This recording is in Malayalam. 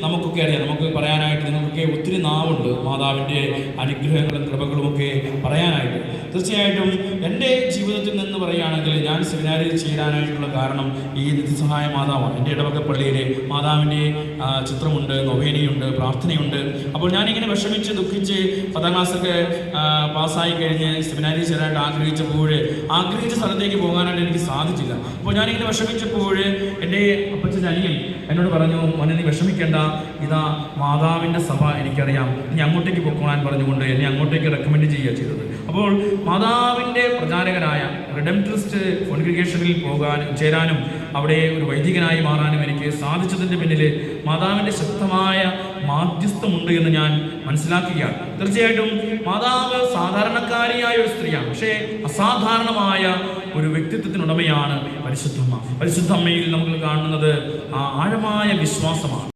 നമുക്കൊക്കെ അറിയാം, നമുക്ക് പറയാനായിട്ട് നിങ്ങൾക്കൊക്കെ ഒത്തിരി നാവുണ്ട് മാതാവിൻ്റെ അനുഗ്രഹങ്ങളും കൃപകളുമൊക്കെ പറയാനായിട്ട്. തീർച്ചയായിട്ടും എൻ്റെ ജീവിതത്തിൽ നിന്ന് പറയുകയാണെങ്കിൽ ഞാൻ സെമിനാരിയിൽ ചേരാനായിട്ടുള്ള കാരണം ഈ നിത്യസഹായ മാതാവാണ്. എൻ്റെ ഇടവക പള്ളിയിലെ മാതാവിൻ്റെ ചിത്രമുണ്ട്, നൊവേനയുണ്ട്, പ്രാർത്ഥനയുണ്ട്. അപ്പോൾ ഞാനിങ്ങനെ വിഷമിച്ച് ദുഃഖിച്ച് 10ാം ക്ലാസ്സൊക്കെ പാസ്സായി കഴിഞ്ഞ് സെമിനാരിയിൽ ചേരാനായിട്ട് ആഗ്രഹിച്ച സ്ഥലത്തേക്ക് പോകാനായിട്ട് എനിക്ക് സാധിച്ചില്ല. അപ്പോൾ ഞാനിങ്ങനെ വിഷമിച്ചപ്പോൾ എൻ്റെ അപ്പച്ചൻ അനിയൻ എന്നോട് പറഞ്ഞു, മോനെ നീ വിഷമിക്കേണ്ട, ഇതാ മാതാവിൻ്റെ സഭ എനിക്കറിയാം, ഇനി അങ്ങോട്ടേക്ക് പൊക്കോളാൻ പറഞ്ഞുകൊണ്ട് എന്നെ അങ്ങോട്ടേക്ക് റെക്കമെൻഡ് ചെയ്യുക ചെയ്തത്. അപ്പോൾ മാതാവിൻ്റെ പ്രചാരകരായ റിഡംപ്റ്ററിസ്റ്റ് കോൺഗ്രിഗേഷനിൽ ചേരാനും അവിടെ ഒരു വൈദികനായി മാറാനും എനിക്ക് സാധിച്ചതിൻ്റെ പിന്നിൽ മാതാവിൻ്റെ ശക്തമായ മാധ്യസ്ഥമുണ്ട് എന്ന് ഞാൻ മനസ്സിലാക്കുകയാണ്. തീർച്ചയായിട്ടും മാതാവ് സാധാരണക്കാരിയായ ഒരു സ്ത്രീയാണ്, പക്ഷേ അസാധാരണമായ ഒരു വ്യക്തിത്വത്തിനുടമയാണ് പരിശുദ്ധമ്മ. പരിശുദ്ധമ്മയിൽ നമ്മൾ കാണുന്നത് ആഴമായ വിശ്വാസമാണ്.